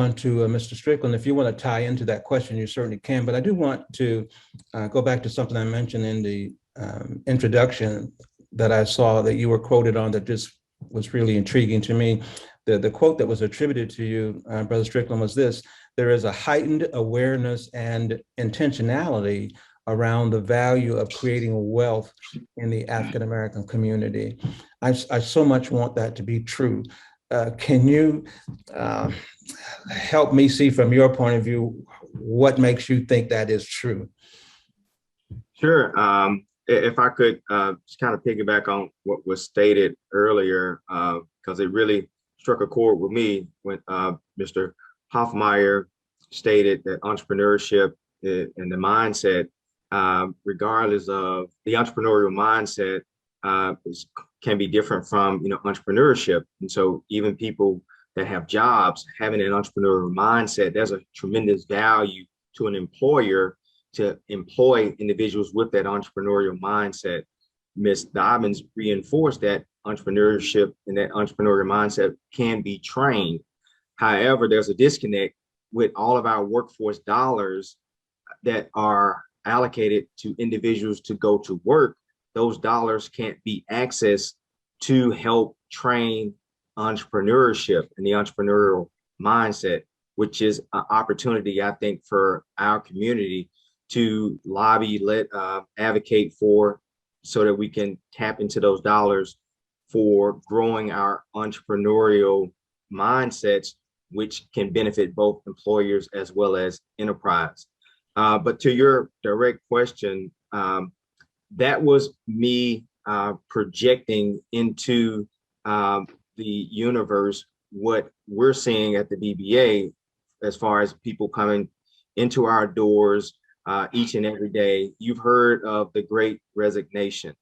on to Mr. Strickland. If you want to tie into that question, you certainly can. But I do want to go back to something I mentioned in the introduction that I saw that you were quoted on that just was really intriguing to me. The quote that was attributed to you, Brother Strickland, was this: there is a heightened awareness and intentionality around the value of creating wealth in the African-American community. I so much want that to be true. Can you help me see from your point of view what makes you think that is true? Sure. If I could just kind of piggyback on what was stated earlier, because it really struck a chord with me when Mr. Hoffmeyer stated that entrepreneurship and the mindset, regardless of the entrepreneurial mindset, can be different from entrepreneurship. And so even people that have jobs having an entrepreneurial mindset, there's a tremendous value to an employer to employ individuals with that entrepreneurial mindset. Ms. Dobbins reinforced that entrepreneurship and that entrepreneurial mindset can be trained. However, there's a disconnect with all of our workforce dollars that are allocated to individuals to go to work. Those dollars can't be accessed to help train entrepreneurship and the entrepreneurial mindset, which is an opportunity, I think, for our community to lobby, advocate for, so that we can tap into those dollars for growing our entrepreneurial mindsets, which can benefit both employers as well as enterprise. But to your direct question, that was me projecting into the universe what we're seeing at the DBA as far as people coming into our doors each and every day. You've heard of the Great Resignation.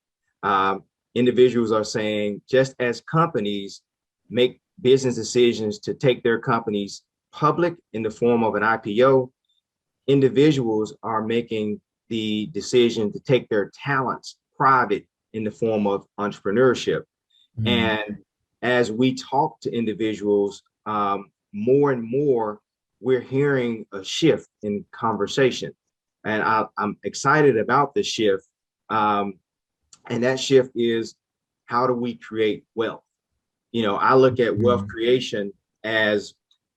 Individuals are saying, just as companies make business decisions to take their companies public in the form of an IPO, individuals are making the decision to take their talents private in the form of entrepreneurship. Mm-hmm. And as we talk to individuals, more and more, we're hearing a shift in conversation. And I'm excited about the shift. And that shift is, how do we create wealth? I look at wealth creation as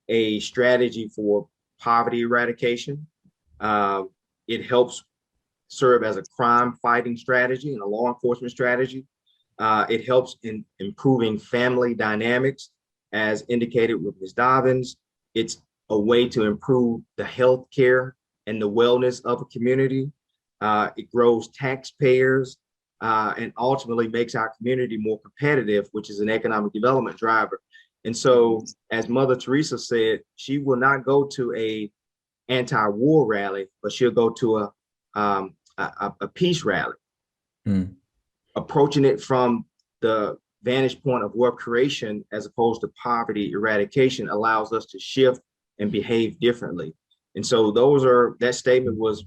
a strategy for poverty eradication. It helps serve as a crime fighting strategy and a law enforcement strategy. It helps in improving family dynamics, as indicated with Ms. Dobbins. It's a way to improve the health care and the wellness of a community. It grows taxpayers and ultimately makes our community more competitive, which is an economic development driver. And so, as Mother Teresa said, she will not go to a anti-war rally, but she'll go to a peace rally. Approaching it from the vantage point of wealth creation as opposed to poverty eradication allows us to shift and behave differently. And so that statement was,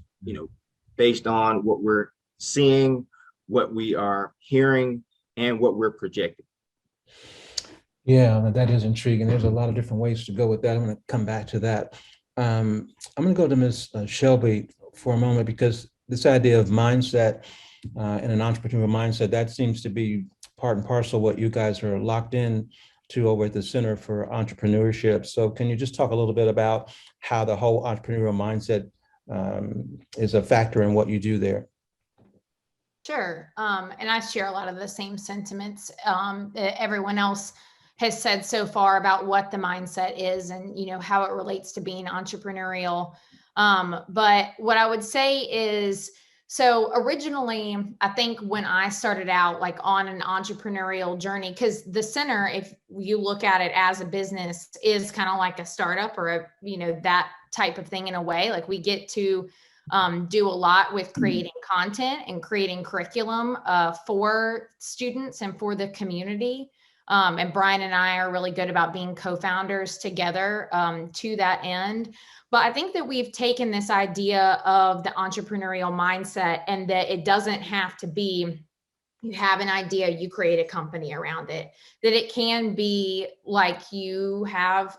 based on what we're seeing, what we are hearing, and what we're projecting. Yeah, that is intriguing. There's a lot of different ways to go with that. I'm going to come back to that. I'm going to go to Ms. Shelby for a moment, because this idea of mindset and an entrepreneurial mindset, that seems to be part and parcel what you guys are locked in to over at the Center for Entrepreneurship. So can you just talk a little bit about how the whole entrepreneurial mindset is a factor in what you do there? Sure. And I share a lot of the same sentiments that everyone else has said so far about what the mindset is and, how it relates to being entrepreneurial. But what I would say is, so originally, I think when I started out on an entrepreneurial journey, because the center, if you look at it as a business, is kind of like a startup or that type of thing in a way. Like, we get to do a lot with creating content and creating curriculum for students and for the community. And Brian and I are really good about being co-founders together to that end. But I think that we've taken this idea of the entrepreneurial mindset, and that it doesn't have to be, you have an idea, you create a company around it, that it can be like you have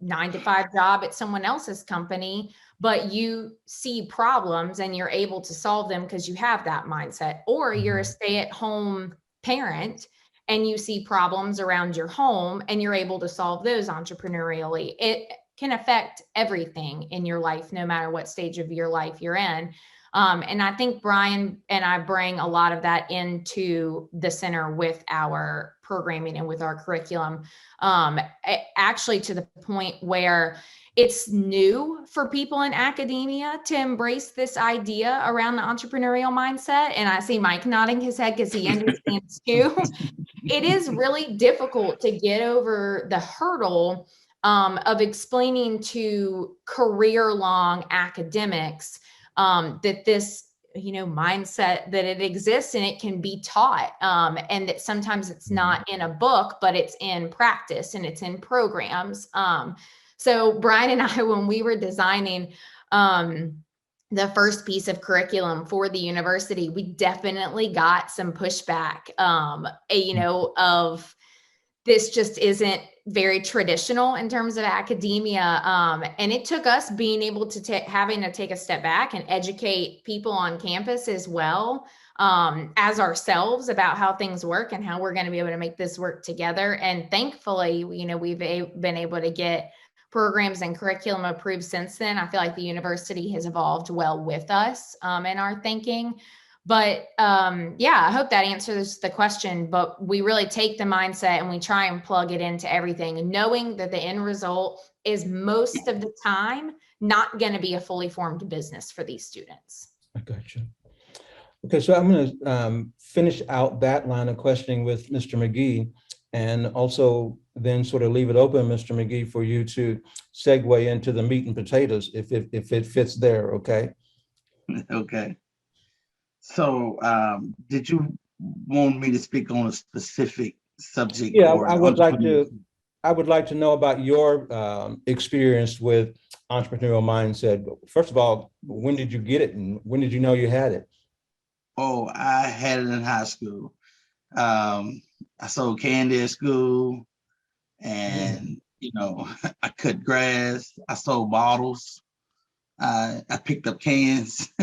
9-to-5 job at someone else's company, but you see problems and you're able to solve them because you have that mindset. Or you're a stay-at-home parent and you see problems around your home and you're able to solve those entrepreneurially. It can affect everything in your life, no matter what stage of your life you're in. And I think Brian and I bring a lot of that into the center with our programming and with our curriculum, actually to the point where it's new for people in academia to embrace this idea around the entrepreneurial mindset. And I see Mike nodding his head because he understands too. It is really difficult to get over the hurdle of explaining to career-long academics that this, mindset, that it exists and it can be taught, and that sometimes it's not in a book, but it's in practice and it's in programs. So Brian and I, when we were designing the first piece of curriculum for the university, we definitely got some pushback, of this just isn't very traditional in terms of academia. And it took us being able to having to take a step back and educate people on campus as well, as ourselves, about how things work and how we're going to be able to make this work together. And thankfully, we've been able to get programs and curriculum approved since then. I feel like the university has evolved well with us in our thinking. But I hope that answers the question. But we really take the mindset and we try and plug it into everything, knowing that the end result is most of the time not going to be a fully formed business for these students. I got you. Okay, so I'm going to finish out that line of questioning with Mr. McGee, and also then sort of leave it open, Mr. McGee, for you to segue into the meat and potatoes if it fits there. Okay. Okay. So did you want me to speak on a specific subject? Yeah, I would like to know about your experience with entrepreneurial mindset. First of all, when did you get it and when did you know you had it? Oh, I had it in high school. I sold candy at school, and I cut grass. I sold bottles. I picked up cans.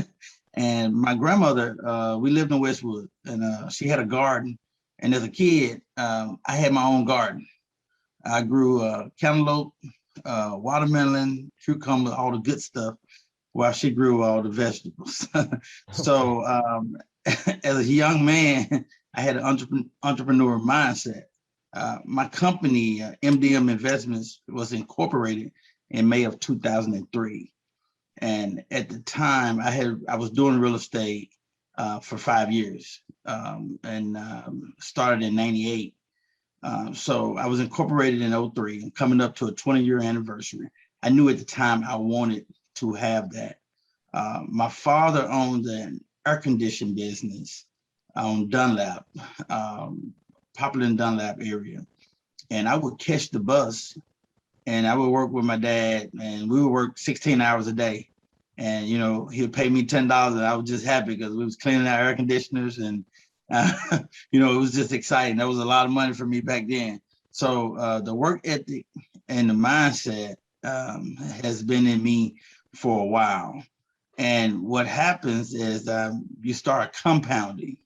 And my grandmother, we lived in Westwood, and she had a garden. And as a kid, I had my own garden. I grew cantaloupe, watermelon, cucumber, all the good stuff, while she grew all the vegetables. So as a young man, I had an entrepreneur mindset. My company, MDM Investments, was incorporated in May of 2003. And at the time, I was doing real estate for 5 years, and started in '98. So I was incorporated in '03, and coming up to a 20-year anniversary. I knew at the time I wanted to have that. My father owned an air conditioning business on Dunlap, Poplar and Dunlap area, and I would catch the bus, and I would work with my dad, and we would work 16 hours a day. And, he would pay me $10, and I was just happy because we was cleaning our air conditioners, and, it was just exciting. That was a lot of money for me back then. So the work ethic and the mindset has been in me for a while. And what happens is you start compounding.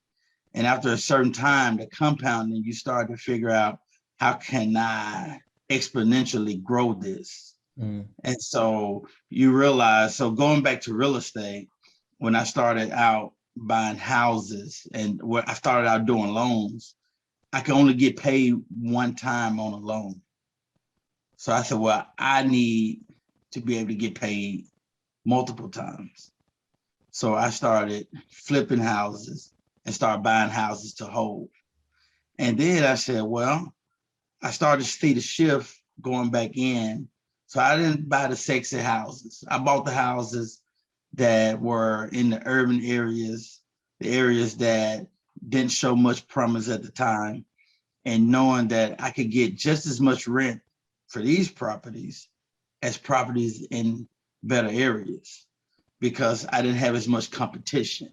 And after a certain time, the compounding, you start to figure out, how can I exponentially grow this? And so you realize, so going back to real estate, when I started out buying houses and I started out doing loans, I could only get paid one time on a loan. So I said, well, I need to be able to get paid multiple times. So I started flipping houses and started buying houses to hold. And then I said, well, I started to see the shift going back in. So I didn't buy the sexy houses. I bought the houses that were in the urban areas, the areas that didn't show much promise at the time, and knowing that I could get just as much rent for these properties as properties in better areas, because I didn't have as much competition.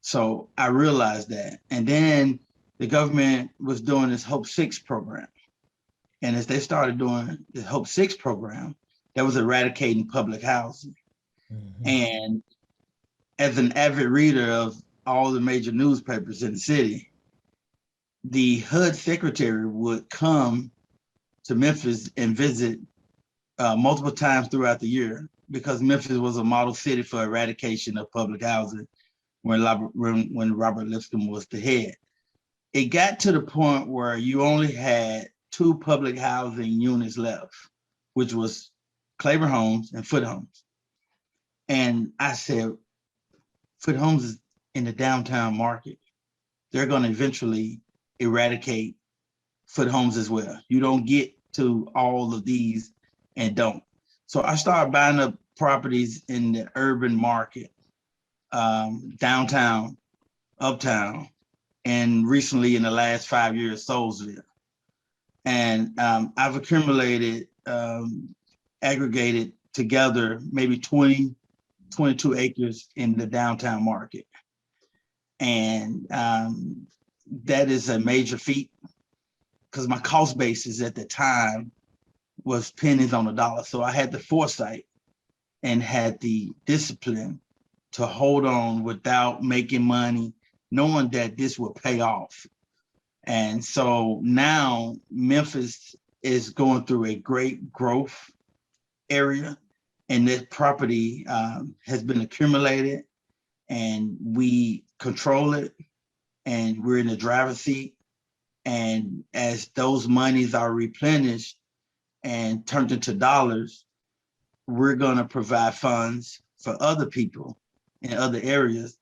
So I realized that. And then the government was doing this Hope 6 program. And as they started doing the Hope 6 program, that was eradicating public housing. Mhm. And as an avid reader of all the major newspapers in the city, the HUD secretary would come to Memphis and visit multiple times throughout the year, because Memphis was a model city for eradication of public housing when Robert Lipscomb was the head. It got to the point where you only had 2 public housing units left, which was Claiborne Homes and Foot Homes. And I said, Foot Homes is in the downtown market. They're going to eventually eradicate Foot Homes as well. You don't get to all of these and don't. So I started buying up properties in the urban market, downtown, uptown, and recently in the last 5 years, Soulsville. And I've accumulated, aggregated together maybe 20, 22 acres in the downtown market. And that is a major feat, because my cost basis at the time was pennies on the dollar. So I had the foresight and had the discipline to hold on without making money, knowing that this would pay off. And so now Memphis is going through a great growth area, and this property has been accumulated, and we control it, and we're in the driver's seat. And as those monies are replenished and turned into dollars, we're going to provide funds for other people in other areas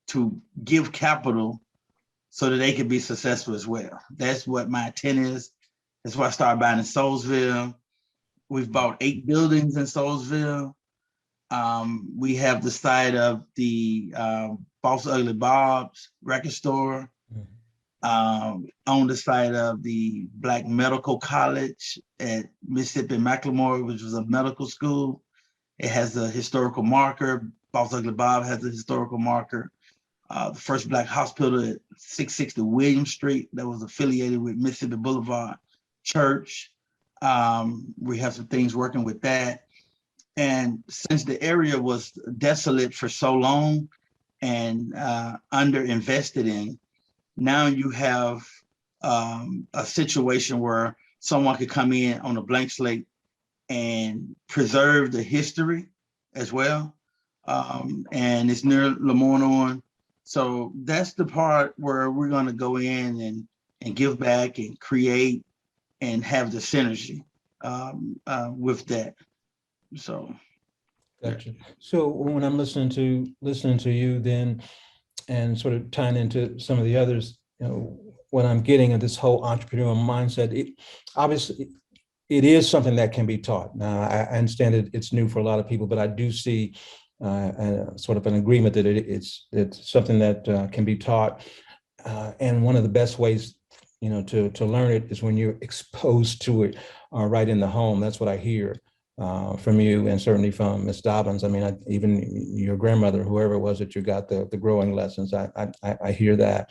to give capital so that they can be successful as well. That's what my intent is. That's why I started buying in Soulsville. We've bought 8 buildings in Soulsville. We have the site of the Boss Ugly Bob's record store, on the site of the Black Medical College at Mississippi McLemore, which was a medical school. It has a historical marker. Boss Ugly Bob has a historical marker. The first Black hospital at 660 Williams Street that was affiliated with Mississippi Boulevard Church. We have some things working with that. And since the area was desolate for so long and underinvested in, now you have a situation where someone could come in on a blank slate and preserve the history as well. And it's near Lemoyne. So that's the part where we're going to go in and give back and create and have the synergy with that. So. Gotcha. So when I'm listening to you then, and sort of tying into some of the others, what I'm getting at this whole entrepreneurial mindset, obviously it is something that can be taught. Now, I understand it's new for a lot of people, but I do see sort of an agreement that it's something that can be taught. And one of the best ways, to learn it is when you're exposed to it right in the home. That's what I hear from you, and certainly from Ms. Dobbins. I mean, even your grandmother, whoever it was that you got the growing lessons, I hear that.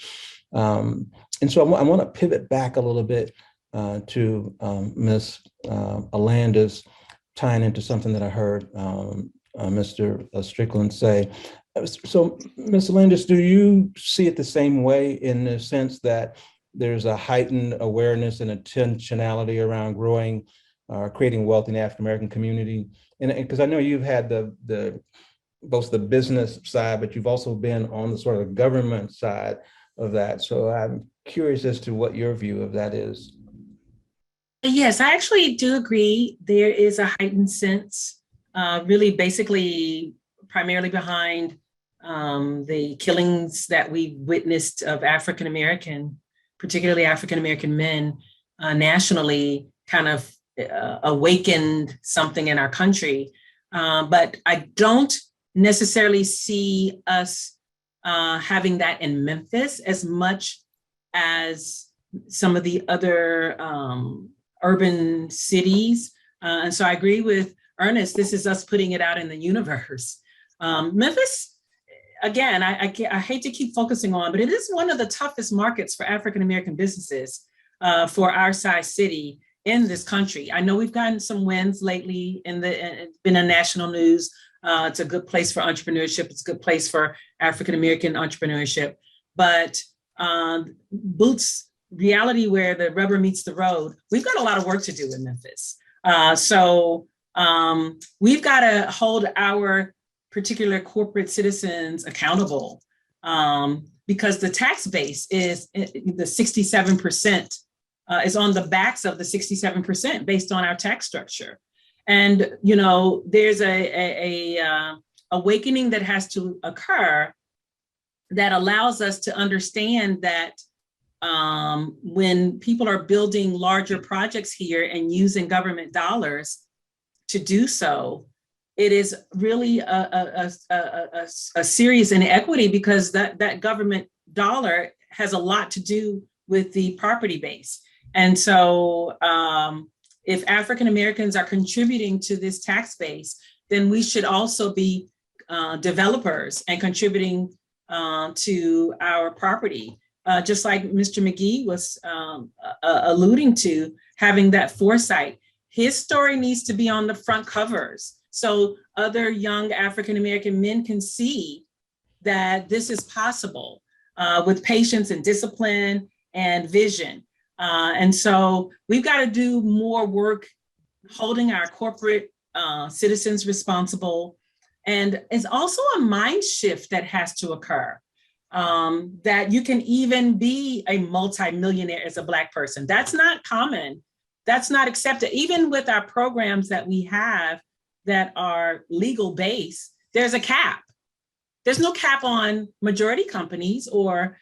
And so I want to pivot back a little bit to Ms. Alandis, tying into something that I heard Mr. Strickland say. So, Ms. Alandis, do you see it the same way, in the sense that there's a heightened awareness and intentionality around growing, creating wealth in the African-American community? And because I know you've had both the business side, but you've also been on the sort of government side of that. So I'm curious as to what your view of that is. Yes, I actually do agree. There is a heightened sense, really basically primarily behind the killings that we witnessed of African-American, particularly African-American men nationally, kind of awakened something in our country. But I don't necessarily see us having that in Memphis as much as some of the other urban cities. And so I agree with Ernest, this is us putting it out in the universe. Memphis, again, I hate to keep focusing on, but it is one of the toughest markets for African-American businesses for our size city. in this country. I know we've gotten some wins lately it's been in national news. It's a good place for entrepreneurship. It's a good place for African-American entrepreneurship. But reality where the rubber meets the road, we've got a lot of work to do in Memphis. So we've got to hold our particular corporate citizens accountable because the tax base is the 67%. Is on the backs of the 67% based on our tax structure. And, there's a awakening that has to occur that allows us to understand that when people are building larger projects here and using government dollars to do so, it is really a serious inequity because that government dollar has a lot to do with the property base. And so if African Americans are contributing to this tax base, then we should also be developers and contributing to our property. Just like Mr. McGee was alluding to, having that foresight. His story needs to be on the front covers so other young African American men can see that this is possible with patience and discipline and vision. And so we've got to do more work holding our corporate citizens responsible. And it's also a mind shift that has to occur, that you can even be a multimillionaire as a Black person. That's not common. That's not accepted. Even with our programs that we have that are legal based, there's a cap. There's no cap on majority companies or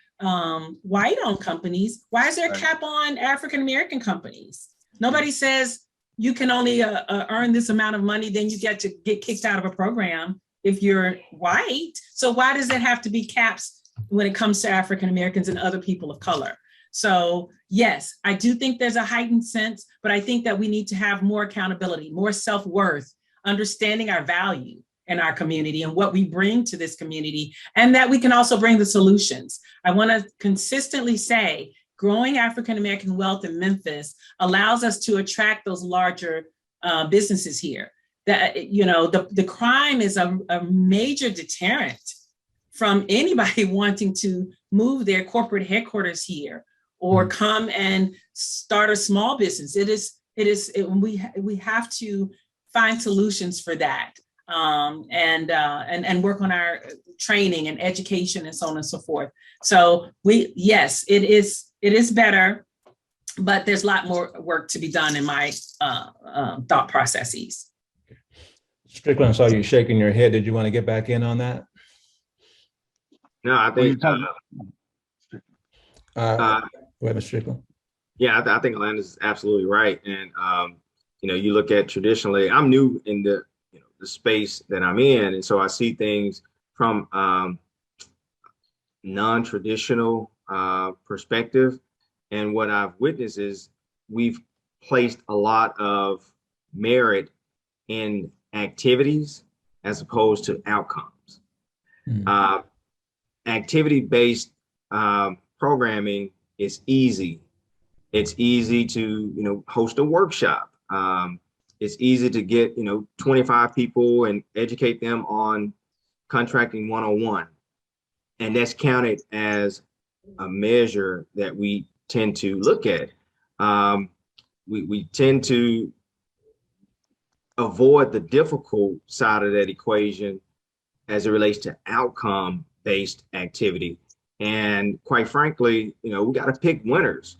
white-owned companies. Why is there a cap on African-American companies? Nobody says you can only earn this amount of money, then you get to get kicked out of a program if you're white. So why does it have to be caps when it comes to African-Americans and other people of color? So yes, I do think there's a heightened sense, but I think that we need to have more accountability, more self-worth, understanding our value in our community and what we bring to this community, and that we can also bring the solutions. I want to consistently say, growing African-American wealth in Memphis allows us to attract those larger businesses here. That, the crime is a major deterrent from anybody wanting to move their corporate headquarters here or come and start a small business. We have to find solutions for that. And work on our training and education and so on and so forth. So yes, it is better, but there's a lot more work to be done in my thought processes. Strickland, I saw you shaking your head. Did you want to get back in on that? No, I think. Go ahead, Mr. Strickland. Yeah, I think Alanda's is absolutely right. And you look at traditionally, I'm new in the space that I'm in, and so I see things from non-traditional perspective. And what I've witnessed is we've placed a lot of merit in activities as opposed to outcomes. Activity-based programming is easy. It's easy to host a workshop. It's easy to get 25 people and educate them on contracting 101. And that's counted as a measure that we tend to look at. We tend to avoid the difficult side of that equation as it relates to outcome-based activity. And quite frankly, we got to pick winners.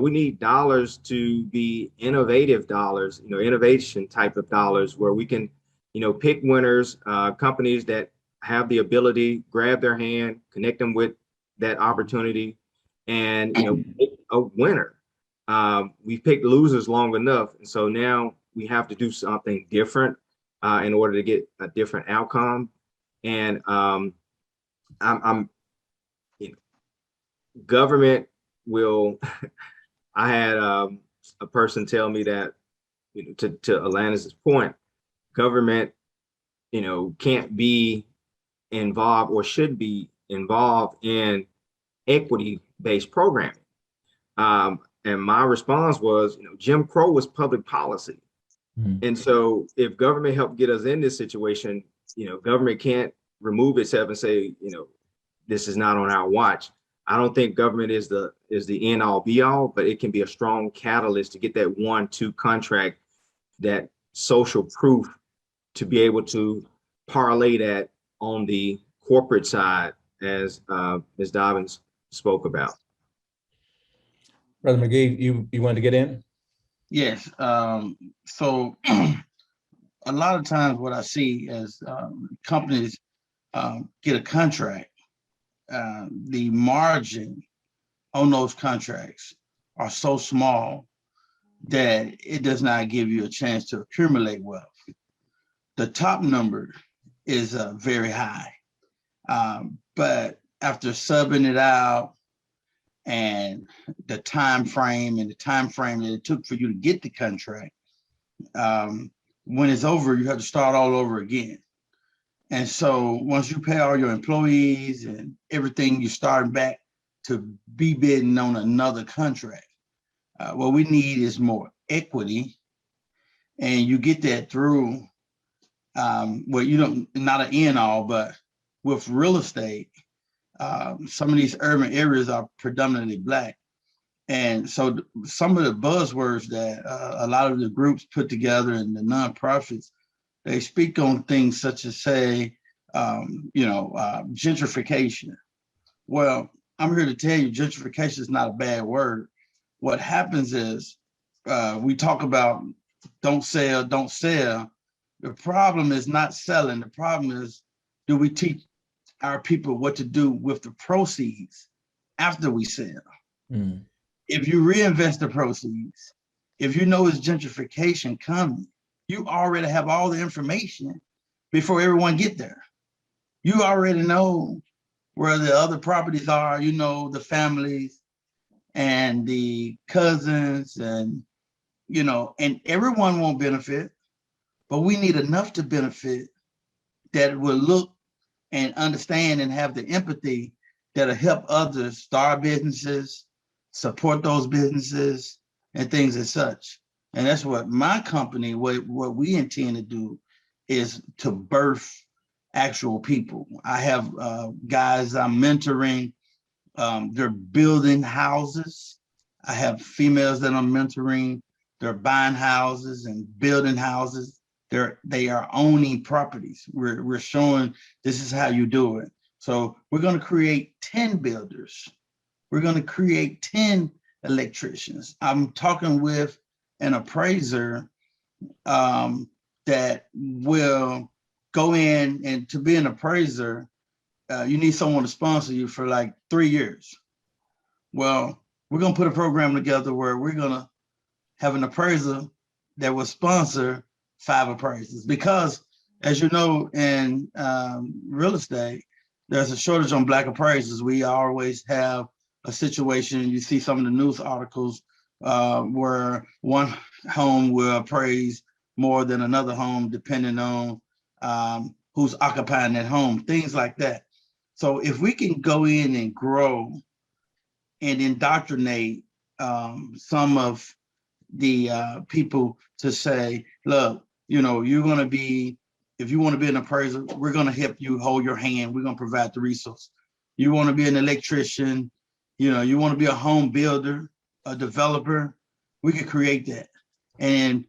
We need dollars to be innovative dollars, innovation type of dollars where we can, pick winners, companies that have the ability, grab their hand, connect them with that opportunity, and pick a winner. We've picked losers long enough, and so now we have to do something different in order to get a different outcome. And government will. I had a person tell me that, to Alanda's point, government, can't be involved or should be involved in equity-based programming. And my response was, Jim Crow was public policy. And so if government helped get us in this situation, government can't remove itself and say, this is not on our watch. I don't think government is the end all be all, but it can be a strong catalyst to get that 1-2 contract, that social proof, to be able to parlay that on the corporate side, as Ms. Dobbins spoke about. Brother McGee, you wanted to get in? Yes. So a lot of times what I see is companies get a contract. The margin on those contracts are so small that it does not give you a chance to accumulate wealth. The top number is very high, but after subbing it out and the time frame that it took for you to get the contract, when it's over, you have to start all over again. And so once you pay all your employees and everything, you're starting back to be bidding on another contract. What we need is more equity, and you get that through, not an end all, but with real estate, some of these urban areas are predominantly Black. And so some of the buzzwords that a lot of the groups put together and the nonprofits, they speak on things such as, say, gentrification. Well, I'm here to tell you, gentrification is not a bad word. What happens is we talk about don't sell. The problem is not selling. The problem is, do we teach our people what to do with the proceeds after we sell? If you reinvest the proceeds, if you know it's gentrification coming, you already have all the information before everyone get there. You already know where the other properties are, the families and the cousins, and everyone won't benefit, but we need enough to benefit that will look and understand and have the empathy that'll help others start businesses, support those businesses, and things as such. And that's what my company, what we intend to do, is to birth actual people. I have guys I'm mentoring. They're building houses. I have females that I'm mentoring. They're buying houses and building houses. They are owning properties. We're showing this is how you do it. So we're going to create 10 builders. We're going to create 10 electricians. I'm talking with an appraiser that will go in, and to be an appraiser, you need someone to sponsor you for like 3 years. Well, we're going to put a program together where we're going to have an appraiser that will sponsor 5 appraisers, because as you know, in real estate, there's a shortage on Black appraisers. We always have a situation, you see some of the news articles where one home will appraise more than another home, depending on who's occupying that home, things like that. So if we can go in and grow and indoctrinate some of the people to say, look, you're going to be, if you want to be an appraiser, we're going to help you, hold your hand. We're going to provide the resource. You want to be an electrician, you want to be a home builder, a developer, we could create that. And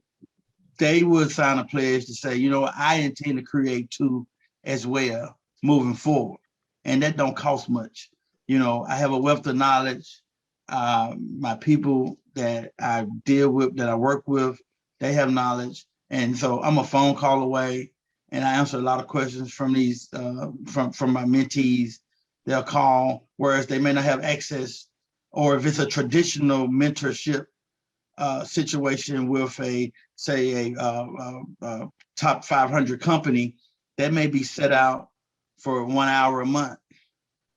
they would sign a pledge to say, I intend to create 2 as well moving forward. And that don't cost much. I have a wealth of knowledge. My people that I deal with, that I work with, they have knowledge. And so I'm a phone call away, and I answer a lot of questions from these, from my mentees. They'll call, whereas they may not have access, or if it's a traditional mentorship situation with a top 500 company, that may be set out for 1 hour a month.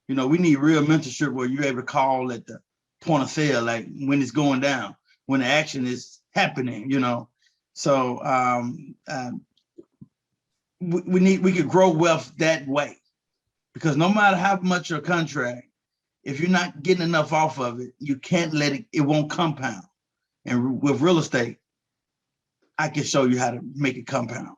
We need real mentorship where you're able to call at the point of sale, like when it's going down, when the action is happening, So we could grow wealth that way, because no matter how much your contract, if you're not getting enough off of it, you can't let it, it won't compound. And with real estate, I can show you how to make it compound.